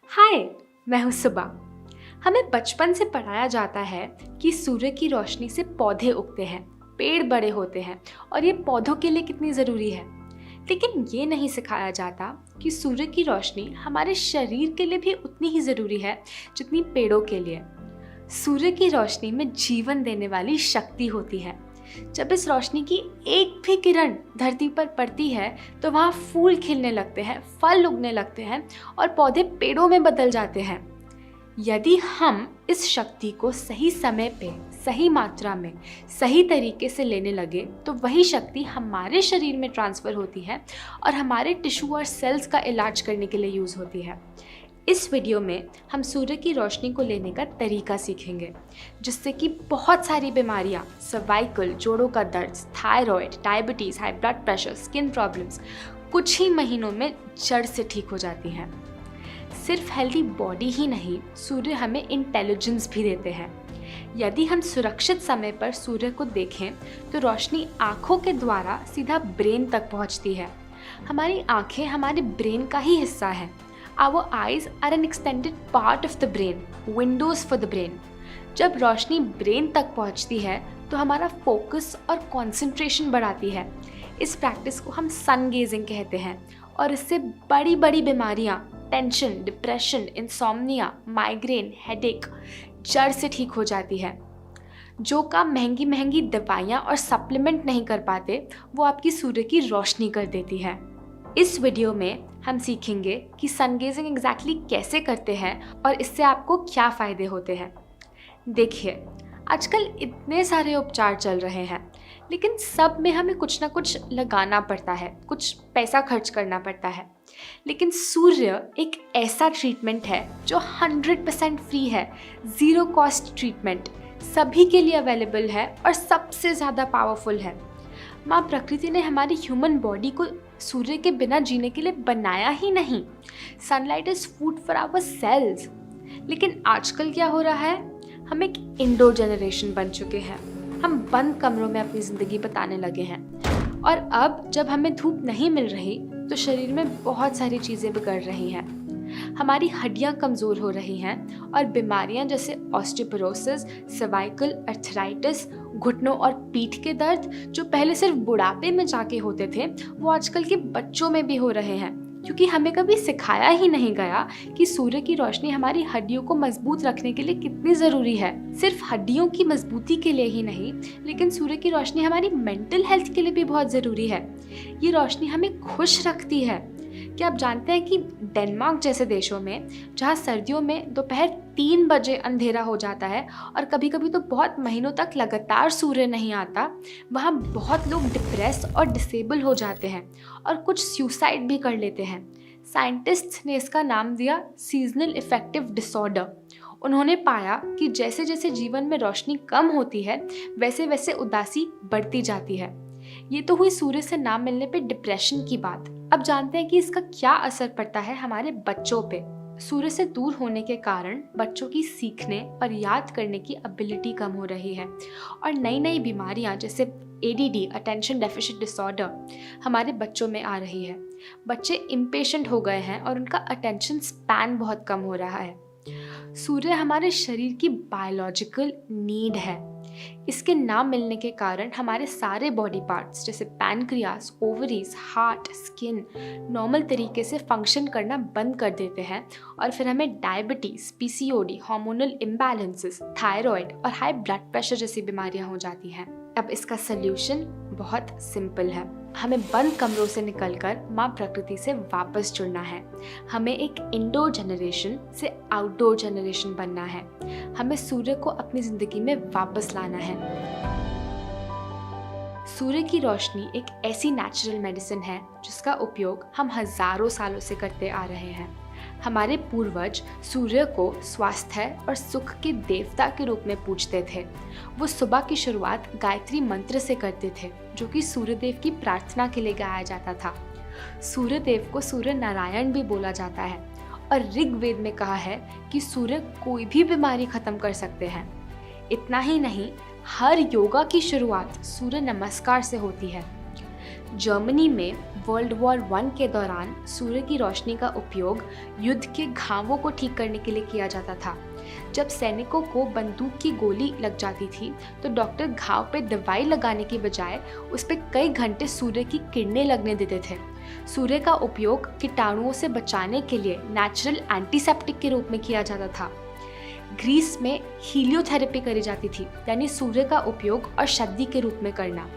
हाय, मैं हूँ सुबह। हमें बचपन से पढ़ाया जाता है कि सूर्य की रोशनी से पौधे उगते हैं, पेड़ बड़े होते हैं और ये पौधों के लिए कितनी ज़रूरी है। लेकिन ये नहीं सिखाया जाता कि सूर्य की रोशनी हमारे शरीर के लिए भी उतनी ही ज़रूरी है जितनी पेड़ों के लिए। सूर्य की रोशनी में जीवन देने वाली शक्ति होती है। जब इस रोशनी की एक भी किरण धरती पर पड़ती है तो वहाँ फूल खिलने लगते हैं, फल उगने लगते हैं और पौधे पेड़ों में बदल जाते हैं। यदि हम इस शक्ति को सही समय पे, सही मात्रा में, सही तरीके से लेने लगे तो वही शक्ति हमारे शरीर में ट्रांसफ़र होती है और हमारे टिश्यू और सेल्स का इलाज करने के लिए यूज़ होती है। इस वीडियो में हम सूर्य की रोशनी को लेने का तरीका सीखेंगे, जिससे कि बहुत सारी बीमारियां, सर्वाइकल, जोड़ों का दर्द, thyroid, diabetes, high blood pressure, skin problems कुछ ही महीनों में जड़ से ठीक हो जाती हैं। सिर्फ हेल्दी बॉडी ही नहीं, सूर्य हमें इंटेलिजेंस भी देते हैं। यदि हम सुरक्षित समय पर सूर्य को देखें तो रोशनी आँखों के द्वारा सीधा ब्रेन तक पहुँचती है। हमारी आँखें हमारे ब्रेन का ही हिस्सा है। Our eyes are an extended part of the brain, windows for the brain. जब रोशनी ब्रेन तक पहुंचती है तो हमारा फोकस और कंसंट्रेशन बढ़ाती है। इस प्रैक्टिस को हम सन गेजिंग कहते हैं और इससे बड़ी बड़ी बीमारियां, tension, depression, insomnia, migraine, headache जड़ से ठीक हो जाती है। जो काम महंगी महंगी दवाइयाँ और सप्लीमेंट नहीं कर पाते, वो आपकी सूर्य की रोशनी कर देती है। इस वीडियो में हम सीखेंगे कि सन गेजिंग एग्जैक्टली कैसे करते हैं और इससे आपको क्या फ़ायदे होते हैं। देखिए, आजकल इतने सारे उपचार चल रहे हैं, लेकिन सब में हमें कुछ ना कुछ लगाना पड़ता है, कुछ पैसा खर्च करना पड़ता है। लेकिन सूर्य एक ऐसा ट्रीटमेंट है जो 100% फ्री है, ज़ीरो कॉस्ट ट्रीटमेंट, सभी के लिए अवेलेबल है और सबसे ज़्यादा पावरफुल है। माँ प्रकृति ने हमारी ह्यूमन बॉडी को सूर्य के बिना जीने के लिए बनाया ही नहीं। Sunlight is food for our cells. लेकिन आजकल क्या हो रहा है, हम एक इंडोर जनरेशन बन चुके हैं। हम बंद कमरों में अपनी ज़िंदगी बिताने लगे हैं और अब जब हमें धूप नहीं मिल रही तो शरीर में बहुत सारी चीज़ें बिगड़ रही हैं। हमारी हड्डियां कमज़ोर हो रही हैं और बीमारियां जैसे ऑस्टियोपोरोसिस, सर्वाइकल, अर्थराइटिस, घुटनों और पीठ के दर्द जो पहले सिर्फ बुढ़ापे में जाके होते थे, वो आजकल के बच्चों में भी हो रहे हैं, क्योंकि हमें कभी सिखाया ही नहीं गया कि सूर्य की रोशनी हमारी हड्डियों को मजबूत रखने के लिए कितनी ज़रूरी है। सिर्फ हड्डियों की मजबूती के लिए ही नहीं, लेकिन सूर्य की रोशनी हमारी मेंटल हेल्थ के लिए भी बहुत ज़रूरी है। ये रोशनी हमें खुश रखती है। क्या आप जानते हैं कि डेनमार्क जैसे देशों में, जहाँ सर्दियों में दोपहर 3 बजे अंधेरा हो जाता है और कभी कभी तो बहुत महीनों तक लगातार सूर्य नहीं आता, वहाँ बहुत लोग डिप्रेस और डिसेबल हो जाते हैं और कुछ सुसाइड भी कर लेते हैं। साइंटिस्ट्स ने इसका नाम दिया सीजनल इफेक्टिव डिसऑर्डर। उन्होंने पाया कि जैसे जैसे जीवन में रोशनी कम होती है, वैसे वैसे उदासी बढ़ती जाती है। ये तो हुई सूर्य से ना मिलने पे डिप्रेशन की बात। अब जानते हैं कि इसका क्या असर पड़ता है हमारे बच्चों पे। सूर्य से दूर होने के कारण बच्चों की सीखने और याद करने की एबिलिटी कम हो रही है और नई नई बीमारियां जैसे ADD, अटेंशन डेफिसिट डिसऑर्डर, हमारे बच्चों में आ रही है। बच्चे इम्पेशेंट हो गए हैं और उनका अटेंशन स्पैन बहुत कम हो रहा है। सूर्य हमारे शरीर की बायोलॉजिकल नीड है। इसके ना मिलने के कारण हमारे सारे बॉडी पार्ट्स जैसे pancreas, ovaries, heart, skin normal तरीके से फंक्शन करना बंद कर देते हैं और फिर हमें diabetes, PCOD, hormonal imbalances, thyroid और हाई ब्लड प्रेशर जैसी बीमारियां हो जाती हैं। अब इसका सल्यूशन बहुत सिंपल है। हमें बंद कमरों से निकलकर माँ प्रकृति से वापस जुड़ना है। हमें एक इंडोर जनरेशन से आउटडोर जनरेशन बनना है। हमें सूर्य को अपनी ज़िंदगी में वापस लाना है। सूर्य की रोशनी एक ऐसी नेचुरल मेडिसिन है जिसका उपयोग हम हज़ारों सालों से करते आ रहे हैं। हमारे पूर्वज सूर्य को स्वास्थ्य और सुख के देवता के रूप में पूजते थे। वो सुबह की शुरुआत गायत्री मंत्र से करते थे, जो कि सूर्यदेव की प्रार्थना के लिए गाया जाता था। सूर्यदेव को सूर्य नारायण भी बोला जाता है और ऋग्वेद में कहा है कि सूर्य कोई भी बीमारी खत्म कर सकते हैं। इतना ही नहीं, हर योगा की शुरुआत सूर्य नमस्कार से होती है। जर्मनी में वर्ल्ड वॉर वन के दौरान सूर्य की रोशनी का उपयोग युद्ध के घावों को ठीक करने के लिए किया जाता था। जब सैनिकों को बंदूक की गोली लग जाती थी तो डॉक्टर घाव पे दवाई लगाने की बजाय उस पर कई घंटे सूर्य की किरणें लगने देते थे। सूर्य का उपयोग कीटाणुओं से बचाने के लिए नेचुरल एंटीसेप्टिक के रूप में किया जाता था। ग्रीस में हीलियोथेरेपी करी जाती थी, यानी सूर्य का उपयोग औषधि के रूप में करना।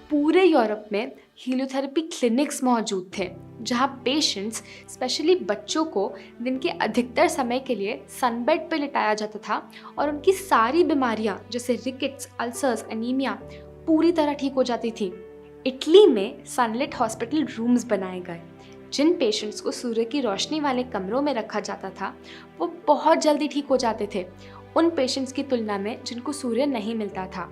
पूरे यूरोप में हीलियोथेरेपी क्लिनिक्स मौजूद थे, जहां पेशेंट्स, स्पेशली बच्चों को दिन के अधिकतर समय के लिए सनबेड पर लिटाया जाता था और उनकी सारी बीमारियां जैसे रिकेट्स, अल्सर्स, एनीमिया पूरी तरह ठीक हो जाती थी। इटली में सनलिट हॉस्पिटल रूम्स बनाए गए। जिन पेशेंट्स को सूर्य की रोशनी वाले कमरों में रखा जाता था वो बहुत जल्दी ठीक हो जाते थे, उन पेशेंट्स की तुलना में जिनको सूर्य नहीं मिलता था।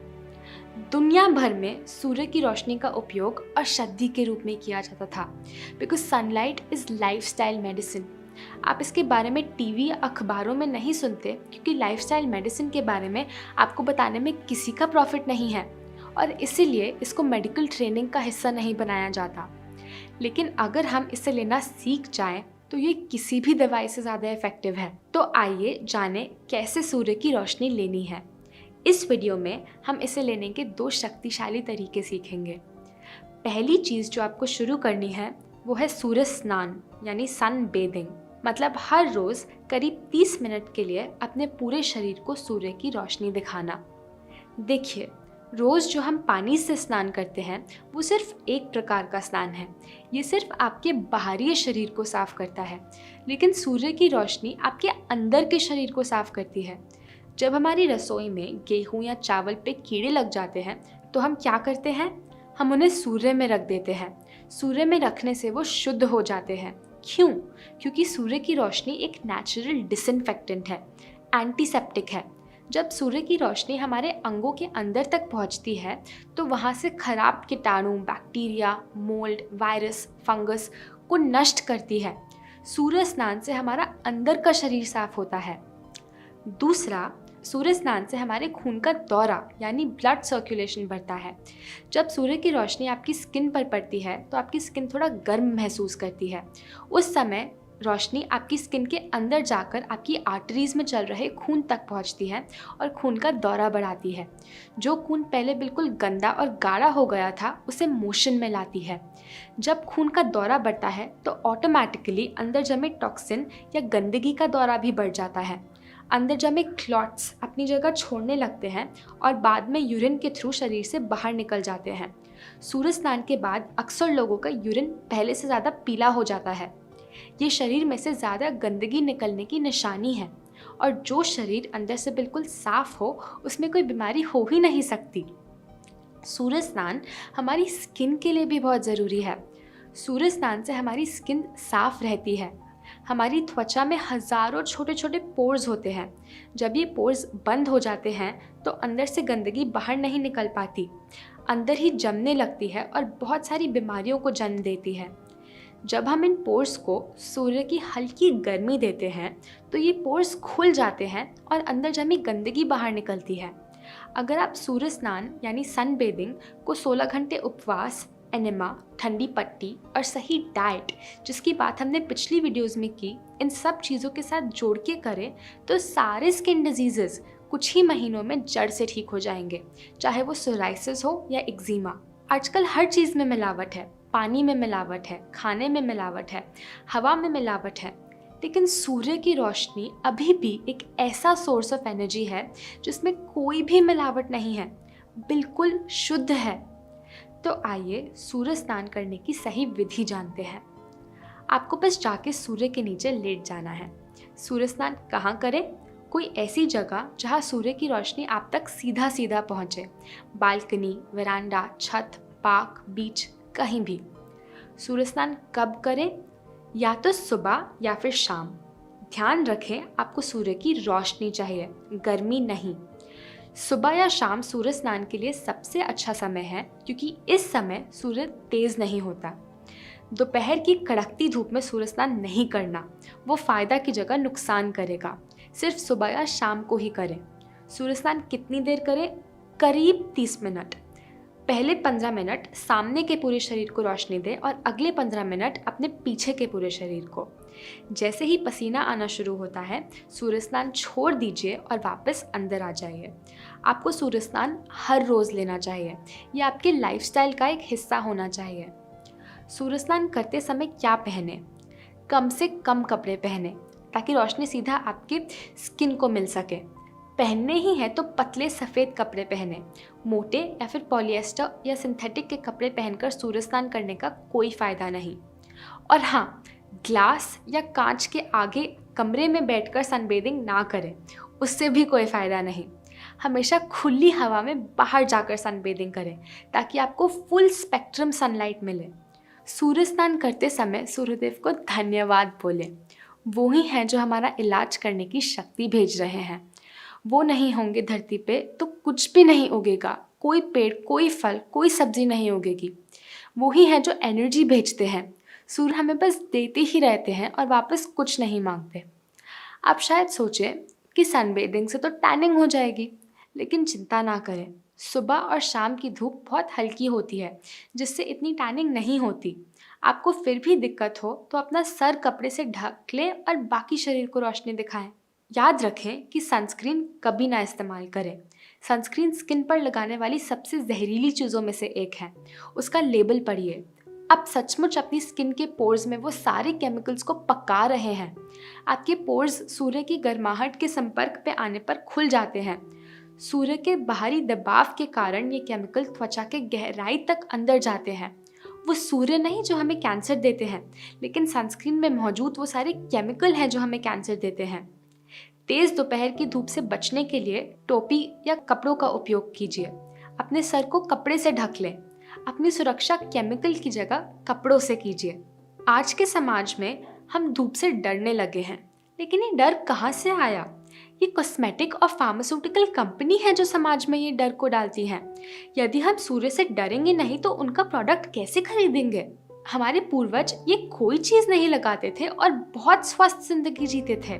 दुनिया भर में सूर्य की रोशनी का उपयोग औषधि के रूप में किया जाता था, because sunlight is lifestyle medicine. आप इसके बारे में टीवी या अखबारों में नहीं सुनते, क्योंकि लाइफस्टाइल मेडिसिन के बारे में आपको बताने में किसी का प्रॉफिट नहीं है और इसीलिए इसको मेडिकल ट्रेनिंग का हिस्सा नहीं बनाया जाता। लेकिन अगर हम इसे लेना सीख जाएं तो ये किसी भी दवाई से ज़्यादा इफेक्टिव है। तो आइए जानें कैसे सूर्य की रोशनी लेनी है। इस वीडियो में हम इसे लेने के 2 शक्तिशाली तरीके सीखेंगे। पहली चीज़ जो आपको शुरू करनी है वो है सूर्य स्नान, यानी सन बेदिंग। मतलब हर रोज़ करीब 30 मिनट के लिए अपने पूरे शरीर को सूर्य की रोशनी दिखाना। देखिए, रोज़ जो हम पानी से स्नान करते हैं वो सिर्फ एक प्रकार का स्नान है। ये सिर्फ आपके बाहरी शरीर को साफ करता है, लेकिन सूर्य की रोशनी आपके अंदर के शरीर को साफ करती है। जब हमारी रसोई में गेहूं या चावल पे कीड़े लग जाते हैं तो हम क्या करते हैं? हम उन्हें सूर्य में रख देते हैं। सूर्य में रखने से वो शुद्ध हो जाते हैं। क्यों? क्योंकि सूर्य की रोशनी एक नेचुरल डिसइंफेक्टेंट है, एंटीसेप्टिक है। जब सूर्य की रोशनी हमारे अंगों के अंदर तक पहुंचती है तो वहाँ से खराब कीटाणु, बैक्टीरिया, मोल्ड, वायरस, फंगस को नष्ट करती है। सूर्य स्नान से हमारा अंदर का शरीर साफ होता है। दूसरा, सूर्य स्नान से हमारे खून का दौरा यानी ब्लड सर्कुलेशन बढ़ता है। जब सूर्य की रोशनी आपकी स्किन पर पड़ती है तो आपकी स्किन थोड़ा गर्म महसूस करती है। उस समय रोशनी आपकी स्किन के अंदर जाकर आपकी आर्टरीज में चल रहे खून तक पहुंचती है और खून का दौरा बढ़ाती है। जो खून पहले बिल्कुल गंदा और गाढ़ा हो गया था उसे मोशन में लाती है। जब खून का दौरा बढ़ता है तो ऑटोमेटिकली अंदर जमे टॉक्सिन या गंदगी का दौरा भी बढ़ जाता है। अंदर जमे क्लॉट्स अपनी जगह छोड़ने लगते हैं और बाद में यूरिन के थ्रू शरीर से बाहर निकल जाते हैं। सूर्य स्नान के बाद अक्सर लोगों का यूरिन पहले से ज़्यादा पीला हो जाता है। ये शरीर में से ज़्यादा गंदगी निकलने की निशानी है, और जो शरीर अंदर से बिल्कुल साफ हो उसमें कोई बीमारी हो ही नहीं सकती। सूर्य स्नान हमारी स्किन के लिए भी बहुत ज़रूरी है। सूर्य स्नान से हमारी स्किन साफ रहती है। हमारी त्वचा में हज़ारों छोटे छोटे पोर्स होते हैं। जब ये पोर्स बंद हो जाते हैं तो अंदर से गंदगी बाहर नहीं निकल पाती, अंदर ही जमने लगती है और बहुत सारी बीमारियों को जन्म देती है। जब हम इन पोर्स को सूर्य की हल्की गर्मी देते हैं तो ये पोर्स खुल जाते हैं और अंदर जमी गंदगी बाहर निकलती है। अगर आप सूर्य स्नान यानी सन बेदिंग को 16 घंटे उपवास, एनेमा, ठंडी पट्टी और सही डाइट, जिसकी बात हमने पिछली वीडियोस में की, इन सब चीज़ों के साथ जोड़ के करें तो सारे स्किन डिजीजेस कुछ ही महीनों में जड़ से ठीक हो जाएंगे, चाहे वो सोराइसिस हो या एक्जिमा। आजकल हर चीज़ में मिलावट है। पानी में मिलावट है, खाने में मिलावट है, हवा में मिलावट है, लेकिन सूर्य की रोशनी अभी भी एक ऐसा सोर्स ऑफ एनर्जी है जिसमें कोई भी मिलावट नहीं है, बिल्कुल शुद्ध है। तो आइए सूर्य स्नान करने की सही विधि जानते हैं। आपको बस जाके सूर्य के नीचे लेट जाना है। सूर्य स्नान कहाँ करें? कोई ऐसी जगह जहाँ सूर्य की रोशनी आप तक सीधा सीधा पहुँचे। बालकनी, वरांडा, छत, पार्क, बीच, कहीं भी। सूर्य स्नान कब करें? या तो सुबह या फिर शाम। ध्यान रखें, आपको सूर्य की रोशनी चाहिए, गर्मी नहीं। सुबह या शाम सूर्य स्नान के लिए सबसे अच्छा समय है, क्योंकि इस समय सूर्य तेज नहीं होता। दोपहर की कड़कती धूप में सूर्य स्नान नहीं करना, वो फ़ायदा की जगह नुकसान करेगा। सिर्फ सुबह या शाम को ही करें। सूर्य स्नान कितनी देर करें? करीब 30 मिनट। पहले 15 मिनट सामने के पूरे शरीर को रोशनी दें और अगले 15 मिनट अपने पीछे के पूरे शरीर को। जैसे ही पसीना आना शुरू होता है, सूर्य स्नान छोड़ दीजिए और वापस अंदर आ जाइए। आपको सूर्य स्नान हर रोज़ लेना चाहिए। ये आपके लाइफस्टाइल का एक हिस्सा होना चाहिए। सूर्य स्नान करते समय क्या पहने? कम से कम कपड़े पहने ताकि रोशनी सीधा आपकी स्किन को मिल सके। पहनने ही है तो पतले सफ़ेद कपड़े पहने। मोटे या फिर पॉलिएस्टर या सिंथेटिक के कपड़े पहनकर सूर्य स्नान करने का कोई फ़ायदा नहीं। और हाँ, ग्लास या कांच के आगे कमरे में बैठकर सनबेदिंग ना करें, उससे भी कोई फ़ायदा नहीं। हमेशा खुली हवा में बाहर जाकर सनबेदिंग करें ताकि आपको फुल स्पेक्ट्रम सनलाइट मिले। सूर्य स्नान करते समय सूर्यदेव को धन्यवाद बोलें। वो ही हैं जो हमारा इलाज करने की शक्ति भेज रहे हैं। वो नहीं होंगे धरती पे तो कुछ भी नहीं उगेगा, कोई पेड़, कोई फल, कोई सब्जी नहीं उगेगी। वो ही हैं जो एनर्जी भेजते हैं। सूर्य हमें बस देते ही रहते हैं और वापस कुछ नहीं मांगते। आप शायद सोचें कि सनबेदिंग से तो टैनिंग हो जाएगी, लेकिन चिंता ना करें। सुबह और शाम की धूप बहुत हल्की होती है, जिससे इतनी टैनिंग नहीं होती। आपको फिर भी दिक्कत हो तो अपना सर कपड़े से ढक लें और बाकी शरीर को रोशनी दिखाएं। याद रखें कि सनस्क्रीन कभी ना इस्तेमाल करें। सनस्क्रीन स्किन पर लगाने वाली सबसे जहरीली चीज़ों में से एक है। उसका लेबल पढ़िए। आप सचमुच अपनी स्किन के पोर्स में वो सारे केमिकल्स को पका रहे हैं। आपके पोर्स सूर्य की गर्माहट के संपर्क पे आने पर खुल जाते हैं। सूर्य के बाहरी दबाव के कारण ये केमिकल त्वचा के गहराई तक अंदर जाते हैं। वो सूर्य नहीं जो हमें कैंसर देते हैं, लेकिन सनस्क्रीन में मौजूद वो सारे केमिकल हैं जो हमें कैंसर देते हैं। तेज़ दोपहर की धूप से बचने के लिए टोपी या कपड़ों का उपयोग कीजिए। अपने सर को कपड़े से ढक लें। अपनी सुरक्षा केमिकल की जगह कपड़ों से कीजिए। आज के समाज में हम धूप से डरने लगे हैं, लेकिन ये डर कहाँ से आया? ये कॉस्मेटिक और फार्मास्यूटिकल कंपनी है जो समाज में ये डर को डालती हैं। यदि हम सूर्य से डरेंगे नहीं तो उनका प्रोडक्ट कैसे खरीदेंगे? हमारे पूर्वज ये कोई चीज़ नहीं लगाते थे और बहुत स्वस्थ जिंदगी जीते थे।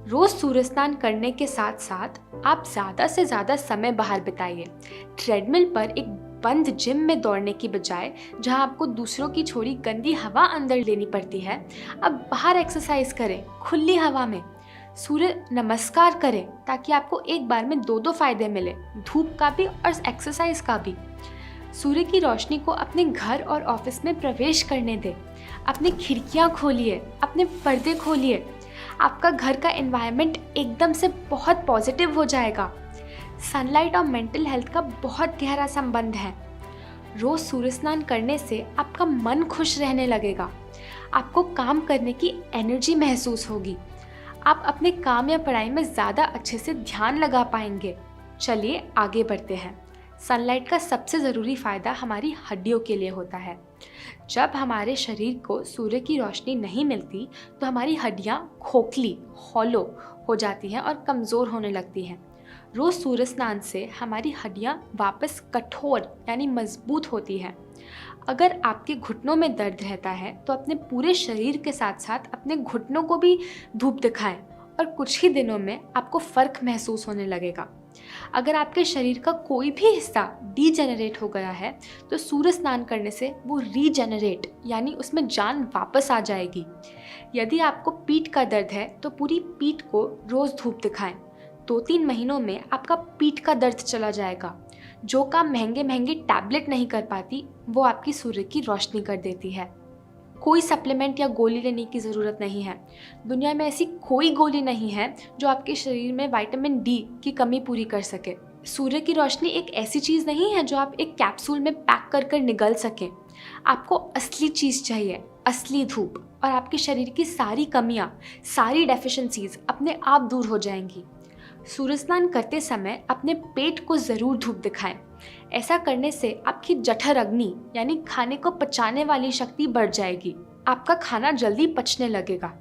रोज सूर्य स्नान करने के साथ साथ आप ज़्यादा से ज़्यादा समय बाहर बिताइए। ट्रेडमिल पर एक बंद जिम में दौड़ने की बजाय, जहां आपको दूसरों की छोड़ी गंदी हवा अंदर लेनी पड़ती है, अब बाहर एक्सरसाइज करें, खुली हवा में। सूर्य नमस्कार करें ताकि आपको एक बार में दो फायदे मिले, धूप का भी और एक्सरसाइज का भी। सूर्य की रोशनी को अपने घर और ऑफिस में प्रवेश करने दें। अपनी खिड़कियां खोलिए, अपने पर्दे खोलिए। आपका घर का एनवायरनमेंट एकदम से बहुत पॉजिटिव हो जाएगा। सनलाइट और मेंटल हेल्थ का बहुत गहरा संबंध है। रोज सूर्य स्नान करने से आपका मन खुश रहने लगेगा। आपको काम करने की एनर्जी महसूस होगी। आप अपने काम या पढ़ाई में ज़्यादा अच्छे से ध्यान लगा पाएंगे। चलिए आगे बढ़ते हैं। सनलाइट का सबसे ज़रूरी फ़ायदा हमारी हड्डियों के लिए होता है। जब हमारे शरीर को सूर्य की रोशनी नहीं मिलती तो हमारी हड्डियाँ खोखली, हॉलो हो जाती हैं और कमज़ोर होने लगती हैं। रोज़ सूर्य स्नान से हमारी हड्डियाँ वापस कठोर यानी मजबूत होती हैं। अगर आपके घुटनों में दर्द रहता है तो अपने पूरे शरीर के साथ साथ अपने घुटनों को भी धूप दिखाएं और कुछ ही दिनों में आपको फ़र्क महसूस होने लगेगा। अगर आपके शरीर का कोई भी हिस्सा डीजेनरेट हो गया है तो सूर्य स्नान करने से वो रीजेनरेट यानी उसमें जान वापस आ जाएगी। यदि आपको पीठ का दर्द है तो पूरी पीठ को रोज़ धूप दिखाएं। 2-3 महीनों में आपका पीठ का दर्द चला जाएगा। जो काम महंगे महंगे टैबलेट नहीं कर पाती वो आपकी सूर्य की रोशनी कर देती है। कोई सप्लीमेंट या गोली लेने की ज़रूरत नहीं है। दुनिया में ऐसी कोई गोली नहीं है जो आपके शरीर में विटामिन डी की कमी पूरी कर सके। सूर्य की रोशनी एक ऐसी चीज़ नहीं है जो आप एक कैप्सूल में पैक कर कर निगल सकें। आपको असली चीज़ चाहिए, असली धूप, और आपके शरीर की सारी कमियाँ, सारी डेफिशिएंसीज अपने आप दूर हो जाएंगी। सूर्य स्नान करते समय अपने पेट को ज़रूर धूप दिखाएं। ऐसा करने से आपकी जठर अग्नि यानी खाने को पचाने वाली शक्ति बढ़ जाएगी। आपका खाना जल्दी पचने लगेगा।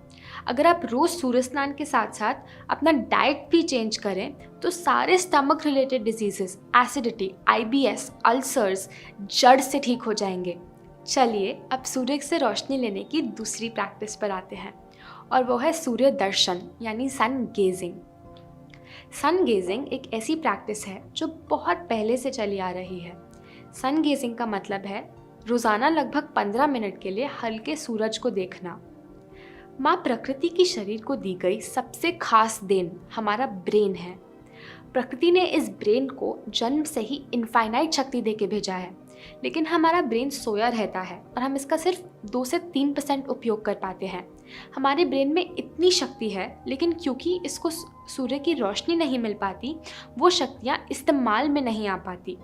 अगर आप रोज़ सूर्य स्नान के साथ साथ अपना डाइट भी चेंज करें तो सारे stomach related diseases, acidity, IBS, ulcers जड़ से ठीक हो जाएंगे। चलिए अब सूर्य से रोशनी लेने की दूसरी प्रैक्टिस पर आते हैं और वो है सूर्य दर्शन यानी सन गेजिंग। सन गेजिंग एक ऐसी प्रैक्टिस है जो बहुत पहले से चली आ रही है। सन गेजिंग का मतलब है रोजाना लगभग 15 मिनट के लिए हल्के सूरज को देखना। माँ प्रकृति की शरीर को दी गई सबसे खास देन हमारा ब्रेन है। प्रकृति ने इस ब्रेन को जन्म से ही इनफाइनाइट शक्ति देके भेजा है, लेकिन हमारा ब्रेन सोया रहता है और हम इसका सिर्फ 2 से 3% उपयोग कर पाते हैं। हमारे ब्रेन में इतनी शक्ति है, लेकिन क्योंकि इसको सूर्य की रोशनी नहीं मिल पाती, वो शक्तियाँ इस्तेमाल में नहीं आ पाती।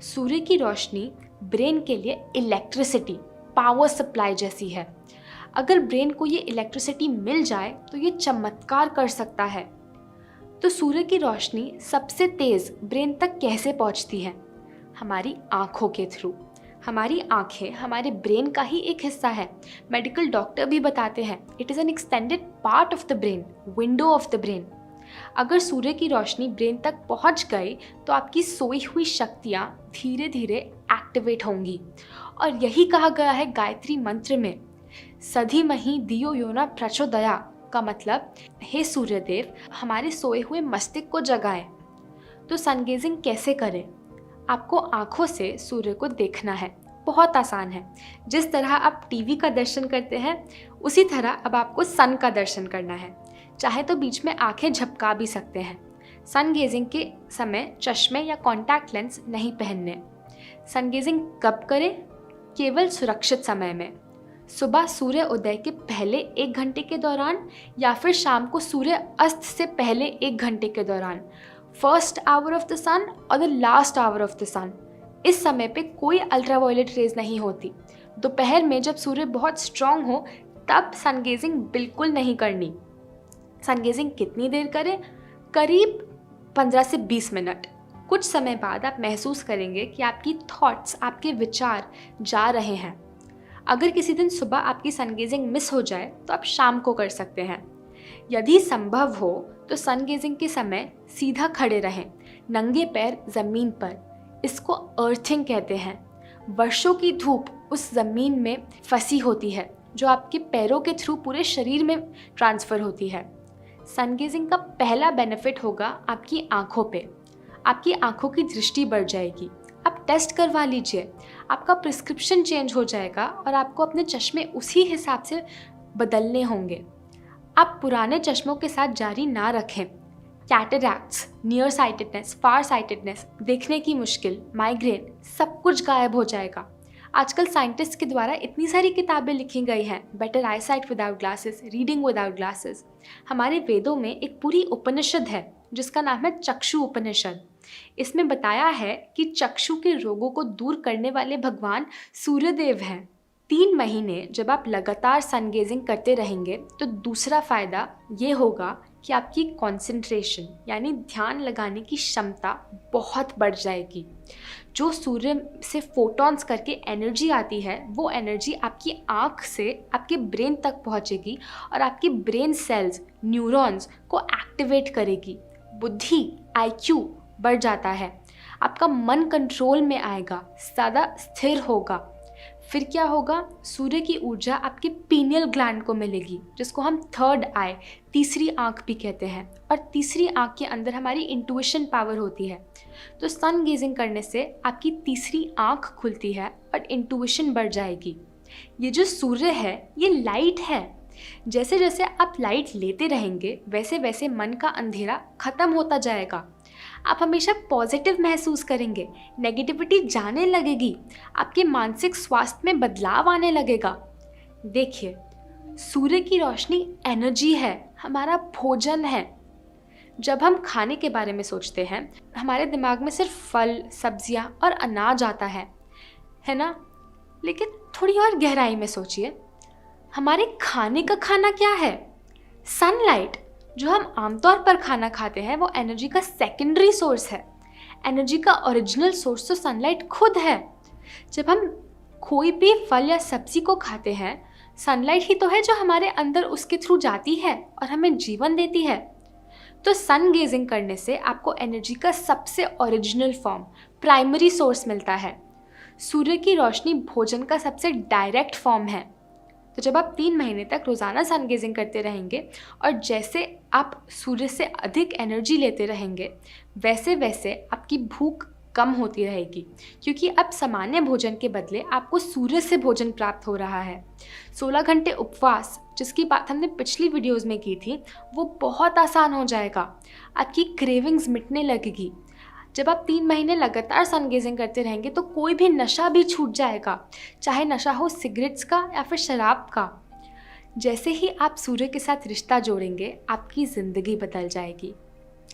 सूर्य की रोशनी ब्रेन के लिए इलेक्ट्रिसिटी, पावर सप्लाई जैसी है। अगर ब्रेन को ये इलेक्ट्रिसिटी मिल जाए तो ये चमत्कार कर सकता है। तो सूर्य की रोशनी सबसे तेज ब्रेन तक कैसे पहुंचती है? हमारी आँखों के थ्रू। हमारी आँखें हमारे ब्रेन का ही एक हिस्सा है। मेडिकल डॉक्टर भी बताते हैं it is an extended part of the brain, window of the brain. अगर सूर्य की रोशनी ब्रेन तक पहुंच गई तो आपकी सोई हुई शक्तियाँ धीरे धीरे एक्टिवेट होंगी। और यही कहा गया है गायत्री मंत्र में, सधीमहि धियो यो न प्रचोदया, का मतलब हे सूर्यदेव हमारे सोए हुए मस्तिष्क को जगाएं। तो सनगेजिंग कैसे करें? आपको आँखों से सूर्य को देखना है। बहुत आसान है। जिस तरह आप टीवी का दर्शन करते हैं उसी तरह अब आपको सन का दर्शन करना है। चाहे तो बीच में आंखें झपका भी सकते हैं। सन गेजिंग के समय चश्मे या कॉन्टैक्ट लेंस नहीं पहनने। सन गेजिंग कब करें? केवल सुरक्षित समय में, सुबह सूर्य उदय के पहले 1 घंटे के दौरान या फिर शाम को सूर्य अस्त से पहले 1 घंटे के दौरान, first hour of the sun और the last hour of the sun. इस समय पे कोई अल्ट्रावायलेट रेज नहीं होती। दोपहर में जब सूर्य बहुत स्ट्रांग हो तब सनगेजिंग बिल्कुल नहीं करनी। सनगेजिंग कितनी देर करें? करीब 15 से 20 मिनट। कुछ समय बाद आप महसूस करेंगे कि आपकी थॉट्स, आपके विचार जा रहे हैं। अगर किसी दिन सुबह आपकी सनगेजिंग मिस हो जाए तो आप शाम को कर सकते हैं। यदि संभव हो तो सनगेजिंग के समय सीधा खड़े रहें, नंगे पैर जमीन पर। इसको अर्थिंग कहते हैं। वर्षों की धूप उस जमीन में फंसी होती है जो आपके पैरों के थ्रू पूरे शरीर में ट्रांसफ़र होती है। सनगेजिंग का पहला बेनिफिट होगा आपकी आँखों पे। आपकी आँखों की दृष्टि बढ़ जाएगी। आप टेस्ट करवा लीजिए, आपका प्रिस्क्रिप्शन चेंज हो जाएगा और आपको अपने चश्मे उसी हिसाब से बदलने होंगे। आप पुराने चश्मों के साथ जारी ना रखें। कैटरैक्ट्स, नियर साइटेडनेस, फार साइटेडनेस, देखने की मुश्किल, माइग्रेन, सब कुछ गायब हो जाएगा। आजकल साइंटिस्ट के द्वारा इतनी सारी किताबें लिखी गई हैं, better I site without glasses, reading without glasses. हमारे वेदों में एक पूरी उपनिषद है जिसका नाम है चक्षु उपनिषद। इसमें बताया है कि चक्षु के रोगों को दूर करने वाले भगवान सूर्यदेव हैं। 3 महीने जब आप लगातार सनगेजिंग करते रहेंगे तो दूसरा फ़ायदा ये होगा कि आपकी कंसंट्रेशन यानी ध्यान लगाने की क्षमता बहुत बढ़ जाएगी। जो सूर्य से फोटॉन्स करके एनर्जी आती है वो एनर्जी आपकी आँख से आपके ब्रेन तक पहुँचेगी और आपकी ब्रेन सेल्स, न्यूरॉन्स को एक्टिवेट करेगी। बुद्धि, IQ बढ़ जाता है। आपका मन कंट्रोल में आएगा, ज़्यादा स्थिर होगा। फिर क्या होगा? सूर्य की ऊर्जा आपके पीनियल ग्लैंड को मिलेगी, जिसको हम थर्ड आई, तीसरी आंख भी कहते हैं। और तीसरी आंख के अंदर हमारी इंट्यूशन पावर होती है। तो सन गेजिंग करने से आपकी तीसरी आंख खुलती है और इंट्यूशन बढ़ जाएगी। ये जो सूर्य है ये लाइट है। जैसे जैसे आप लाइट लेते रहेंगे वैसे वैसे मन का अंधेरा खत्म होता जाएगा। आप हमेशा पॉजिटिव महसूस करेंगे, नेगेटिविटी जाने लगेगी, आपके मानसिक स्वास्थ्य में बदलाव आने लगेगा। देखिए, सूर्य की रोशनी एनर्जी है, हमारा भोजन है। जब हम खाने के बारे में सोचते हैं हमारे दिमाग में सिर्फ फल, सब्जियां और अनाज आता है ना? लेकिन थोड़ी और गहराई में सोचिए, हमारे खाने का खाना क्या है? सनलाइट। जो हम आमतौर पर खाना खाते हैं वो एनर्जी का सेकेंडरी सोर्स है। एनर्जी का ओरिजिनल सोर्स तो सनलाइट खुद है। जब हम कोई भी फल या सब्जी को खाते हैं सनलाइट ही तो है जो हमारे अंदर उसके थ्रू जाती है और हमें जीवन देती है। तो सन गेजिंग करने से आपको एनर्जी का सबसे ओरिजिनल फॉर्म, प्राइमरी सोर्स मिलता है। सूर्य की रोशनी भोजन का सबसे डायरेक्ट फॉर्म है। तो जब आप 3 महीने तक रोज़ाना सन गेजिंग करते रहेंगे और जैसे आप सूर्य से अधिक एनर्जी लेते रहेंगे वैसे वैसे आपकी भूख कम होती रहेगी, क्योंकि अब सामान्य भोजन के बदले आपको सूर्य से भोजन प्राप्त हो रहा है। 16 घंटे उपवास, जिसकी बात हमने पिछली वीडियोस में की थी, वो बहुत आसान हो जाएगा। आपकी क्रेविंग्स मिटने लगेगी। जब आप 3 महीने लगातार सन गेजिंग करते रहेंगे तो कोई भी नशा भी छूट जाएगा, चाहे नशा हो सिगरेट्स का या फिर शराब का। जैसे ही आप सूर्य के साथ रिश्ता जोड़ेंगे, आपकी ज़िंदगी बदल जाएगी।